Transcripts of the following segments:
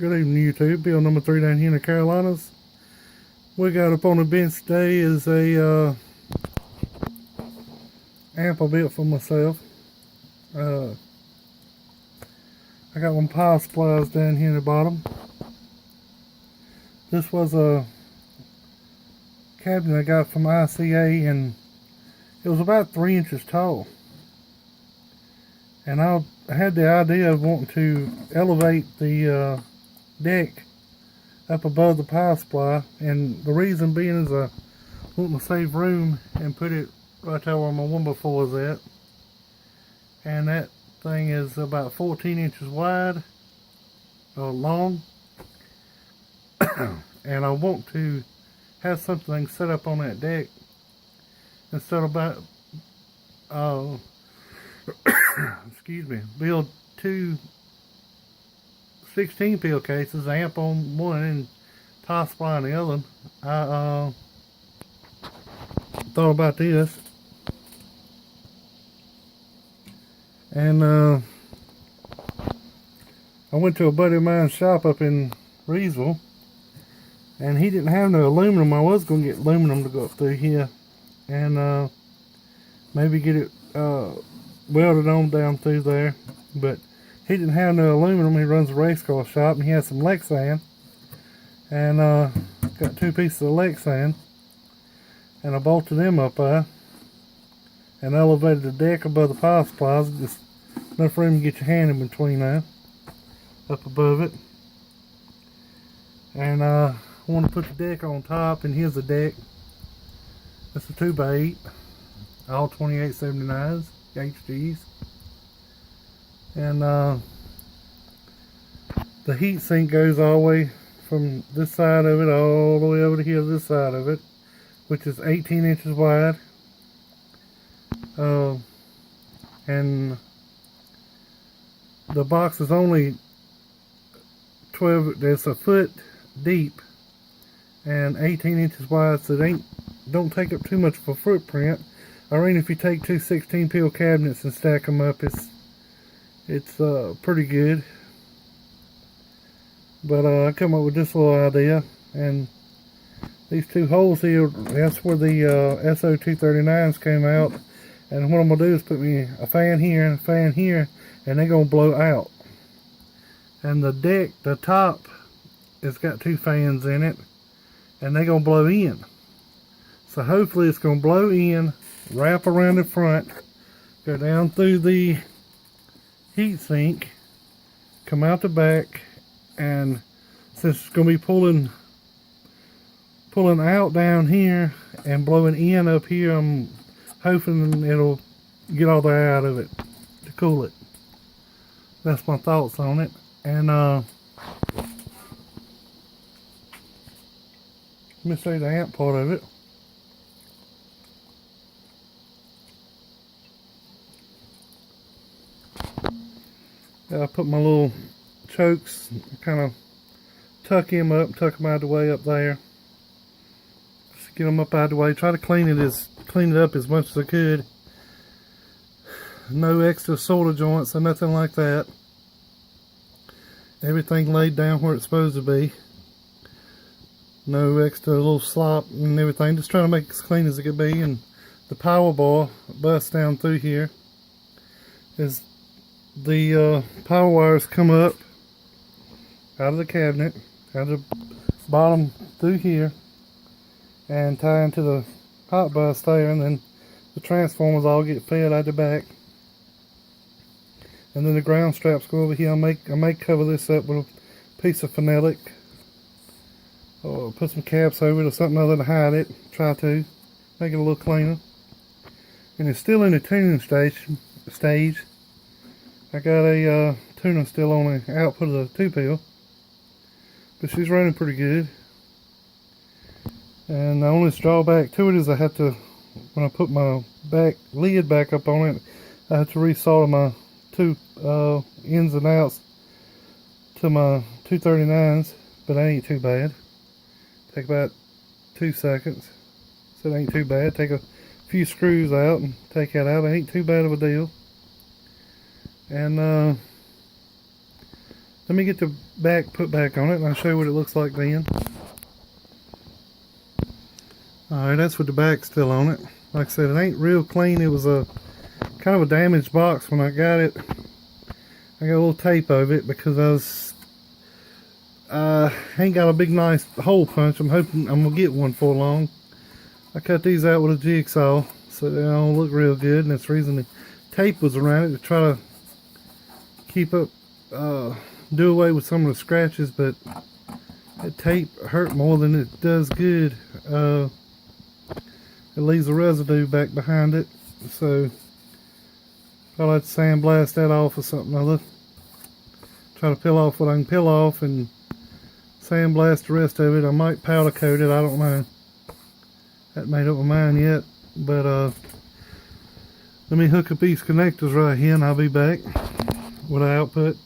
Good evening, YouTube. Bill number 3 down here in the Carolinas. We got up on the bench today is a amp I built for myself. I got one power supplies down here in the bottom. This was a cabinet I got from ICA, and it was about 3 inches tall. And I had the idea of wanting to elevate the deck up above the power supply, and the reason being is I want to save room and put it right there where my 1x4 is at. And that thing is about 14 inches wide, long, and I want to have something set up on that deck instead of excuse me, build two 16 pill cases, amp on one and power supply on the other. I thought about this, and I went to a buddy of mine's shop up in Reesville, and he didn't have no aluminum. I was going to get aluminum to go up through here and maybe get it welded on down through there, but he didn't have no aluminum. He runs a race car shop, and he has some Lexan, and got 2 pieces of Lexan, and I bolted them up there and elevated the deck above the power supplies. Just enough room to get your hand in between there, up above it. And I want to put the deck on top, and here's the deck. It's a 2x8, all 2879s, hgs. And the heat sink goes all the way from this side of it all the way over to here to this side of it, which is 18 inches wide. And the box is only 12, it's a foot deep and 18 inches wide, so it don't take up too much of a footprint. I mean, if you take two 16 pill cabinets and stack them up, it's pretty good. But I come up with this little idea, and these 2 holes here, that's where the SO239s came out. And what I'm gonna do is put me a fan here and a fan here, and they're gonna blow out. And the deck, the top, it's got 2 fans in it, and they're gonna blow in. So hopefully it's gonna blow in, wrap around the front, go down through the heat sink, come out the back, and since it's going to be pulling out down here and blowing in up here, I'm hoping it'll get all the air out of it to cool it. That's my thoughts on it. And let me show you the amp part of it. I put my little chokes, kind of tuck them up, tuck them out of the way up there. Just get them up out of the way. Try to clean it up as much as I could. No extra solder joints or nothing like that. Everything laid down where it's supposed to be. No extra little slop and everything. Just trying to make it as clean as it could be. And the power bar busts down through here. Is the power wires come up out of the cabinet, out of the bottom through here, and tie into the hot bus there, and then the transformers all get fed out the back. And then the ground straps go over here. I may cover this up with a piece of phenolic, or put some caps over it or something other to hide it. Try to make it a little cleaner. And it's still in the tuning stage. I got a tuner still on the output of the 2-pill, but she's running pretty good. And the only drawback to it is I have to, when I put my lid back up on it, I have to resolder my 2 ins and outs to my 239s, but that ain't too bad. Take about 2 seconds, so it ain't too bad. Take a few screws out and take that out. It ain't too bad of a deal. And Let me get the back put back on it and I'll show you what it looks like then. Alright, that's with the back still on it. Like I said, it ain't real clean. It was a kind of a damaged box when I got it. I got a little tape over it because I ain't got a big nice hole punch. I'm hoping I'm gonna get one for long. I cut these out with a jigsaw so they don't look real good, and that's the reason the tape was around it, to try to keep up, do away with some of the scratches. But that tape hurt more than it does good. It leaves a residue back behind it, so I'll have to sandblast that off or something other. Try to peel off what I can peel off and sandblast the rest of it. I might powder coat it, I don't know. Haven't made up my mind yet, but let me hook up these connectors right here and I'll be back with the output.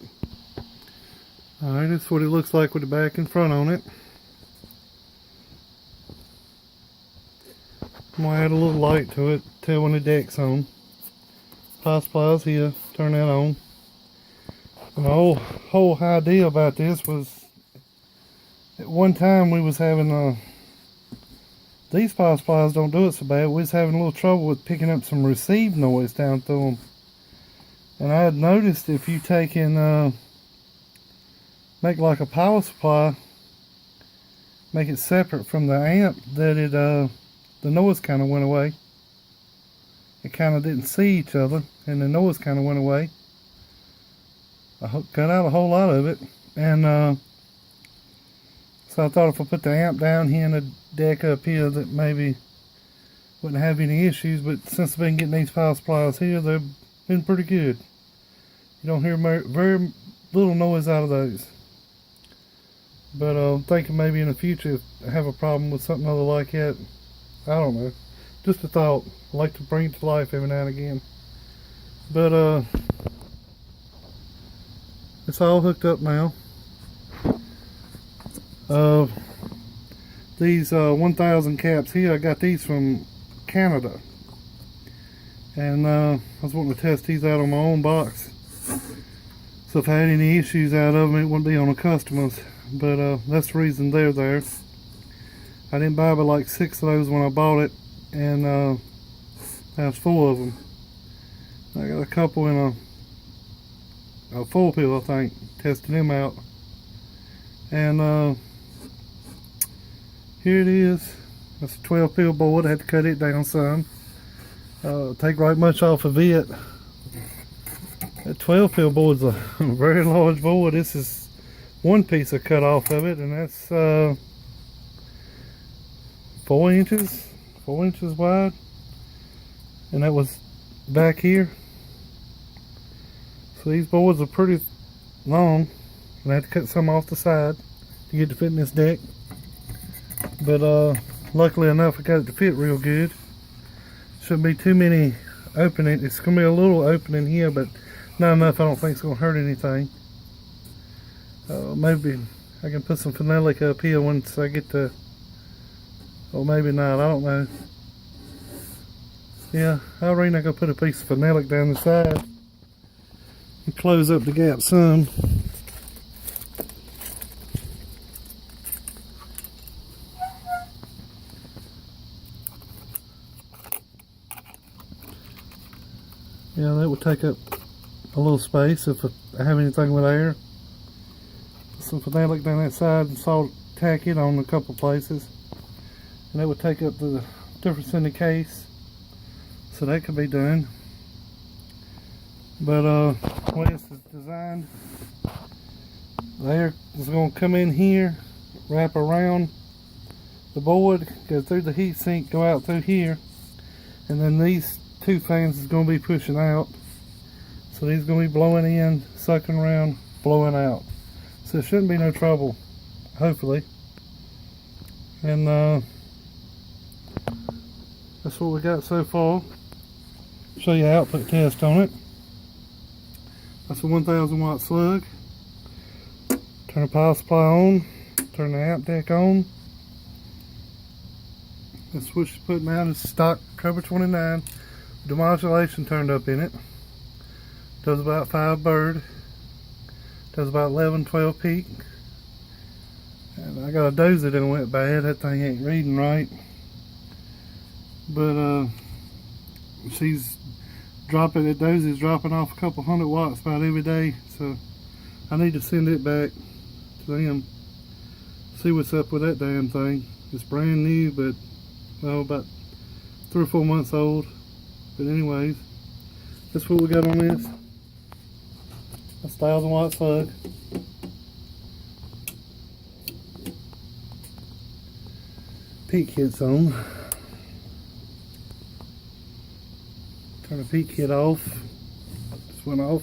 Alright, that's what it looks like with the back and front on it. I'm going to add a little light to it, tell when the deck's on. Power supply's here, turn that on. And the whole idea about this was, at one time we was having, these power supplies don't do it so bad, we was having a little trouble with picking up some receive noise down through them. And I had noticed if you take and make like a power supply, make it separate from the amp, that it, the noise kind of went away. It kind of didn't see each other, and the noise kind of went away. I cut out a whole lot of it, and so I thought if I put the amp down here and the deck up here, that maybe wouldn't have any issues. But since I've been getting these power supplies here, they've been pretty good. You don't hear very little noise out of those. But I'm thinking maybe in the future, if I have a problem with something other like that, I don't know. Just a thought. I like to bring it to life every now and again. But it's all hooked up now. These 1000 caps here, I got these from Canada. And I was wanting to test these out on my own box. So if I had any issues out of them, it wouldn't be on the customers. But that's the reason they're there. I didn't buy but like 6 of those when I bought it, and I was 4 of them. I got a couple in a 4-pill, I think, testing them out. And here it is. That's a 12-pill board. I had to cut it down some. Take right much off of it. That 12-pill board's a very large board. This is one piece I cut off of it, and that's 4 inches wide, and that was back here. So these boards are pretty long, and I had to cut some off the side to get to fit in this deck. But luckily enough, I got it to fit real good. Shouldn't be too many openings. It's gonna be a little opening here, but not enough. I don't think it's gonna hurt anything. Maybe I can put some phenolic up here once I get to. Or maybe not, I don't know. Yeah, I reckon I could put a piece of phenolic down the side and close up the gap some. Yeah, that would take up a little space if I have anything with air. Some phenolic down that side and salt, tack it on a couple places. And that would take up the difference in the case, so that could be done. But the way this is designed, the air is going to come in here, wrap around the board, go through the heat sink, go out through here, and then these 2 fans is going to be pushing out. So these are going to be blowing in, sucking around, blowing out. So it shouldn't be no trouble, hopefully. And that's what we got so far. Show you an output test on it. That's a 1000 watt slug. Turn the power supply on. Turn the amp deck on. The switch is putting out is stock hg-2879. The modulation turned up in it. Does about 5 bird. Does about 11, 12 peak. And I got a dozy that went bad. That thing ain't reading right. But she's dropping, that dozy's dropping off a couple 100 watts about every day. So I need to send it back to them. See what's up with that damn thing. It's brand new, but well, about 3 or 4 months old. But anyways, that's what we got on this. That's 1000 watt slug. Peak kit's on. Turn the peak kit off. Just went off.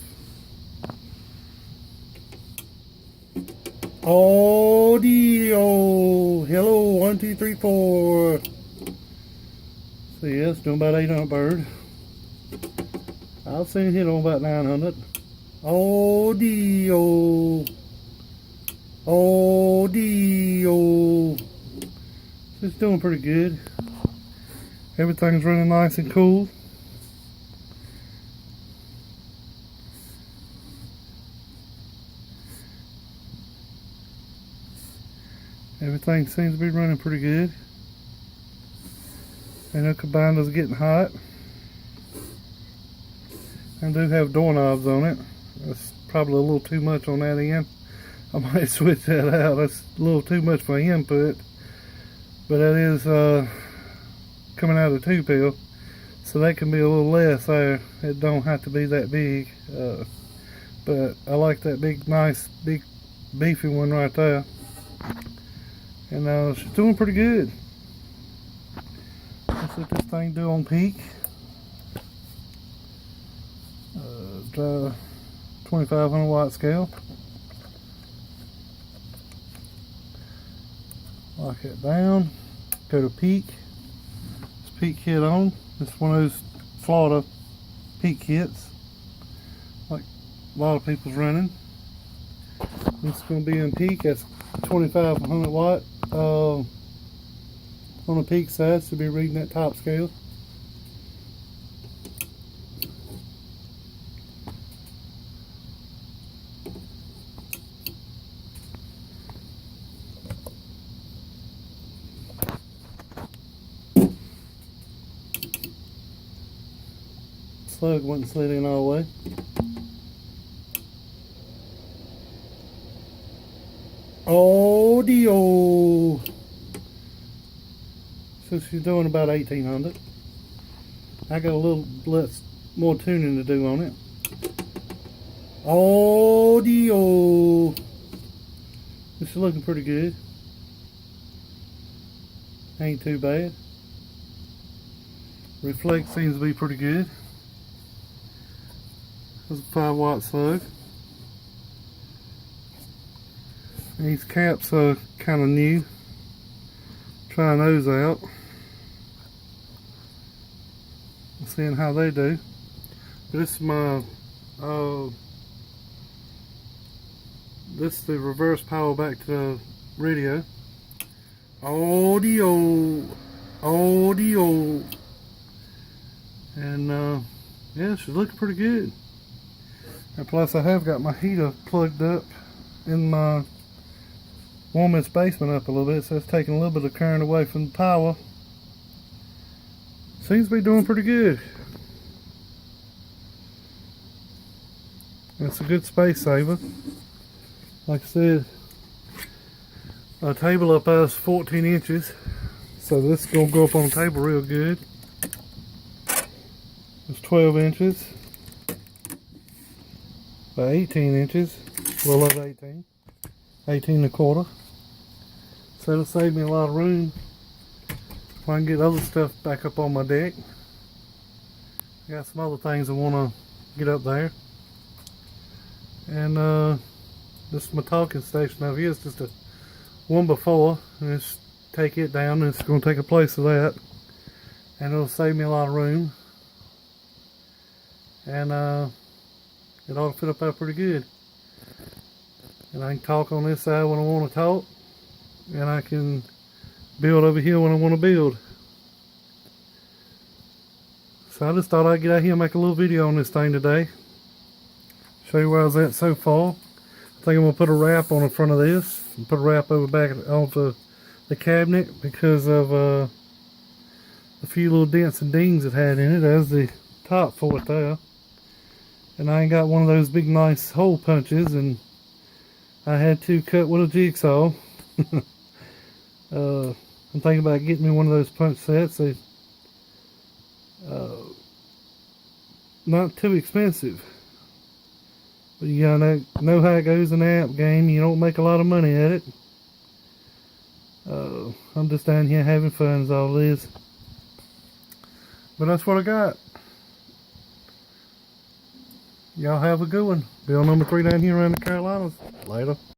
Audio. Hello, 1, 2, 3, 4. So yeah, it's doing about 800 bird. I've seen it hit on about 900. Audio. Audio. It's doing pretty good. Everything's running nice and cool. Everything seems to be running pretty good. And the cabana's getting hot. I do have doorknobs on it. That's probably a little too much on that end. I might switch that out. That's a little too much for input. But that is coming out of the 2-pill. So that can be a little less there. It don't have to be that big. But I like that big, nice, big, beefy one right there. And she's doing pretty good. Let's let this thing do on peak. 2500 watt scale. Lock it down. Go to peak. This peak kit on. This is one of those Florida peak kits, like a lot of people's running. This is going to be in peak. That's 2500 watt. On the peak side, so be reading that top scale. Slug wasn't slid in all the way. Audio. So she's doing about 1800. I got a little less, more tuning to do on it. Audio. This is looking pretty good. Ain't too bad. Reflect seems to be pretty good. This is a 5 watt slug. These caps are kind of new. Trying those out. Seeing how they do. This is my this is the reverse power back to the radio. Audio. Audio. And yeah, she's looking pretty good. And plus I have got my heater plugged up in my warming its basement up a little bit, so it's taking a little bit of current away from the power. Seems to be doing pretty good. It's a good space saver. Like I said, a table up there is 14 inches, so this is going to go up on the table real good. It's 12 inches by 18 inches, well over 18, 18 and a quarter. So it'll save me a lot of room if I can get other stuff back up on my deck. I got some other things I want to get up there. And this is my talking station over here. It's just a one before, and just take it down, and it's going to take a place of that, and it'll save me a lot of room. And it ought to fit up there pretty good. And I can talk on this side when I want to talk, and I can build over here when I want to build. So I just thought I'd get out here and make a little video on this thing today. Show you where I was at so far. I think I'm gonna put a wrap on the front of this and put a wrap over back onto the cabinet because of a few little dents and dings it had in it as the top for it there. And I ain't got one of those big nice hole punches, and I had to cut with a jigsaw. I'm thinking about getting me one of those punch sets. They not too expensive, but you gotta know how it goes in the amp game. You don't make a lot of money at it. I'm just down here having fun is all it is. But that's what I got. Y'all have a good one. Bill number 3 down here around the Carolinas. Later.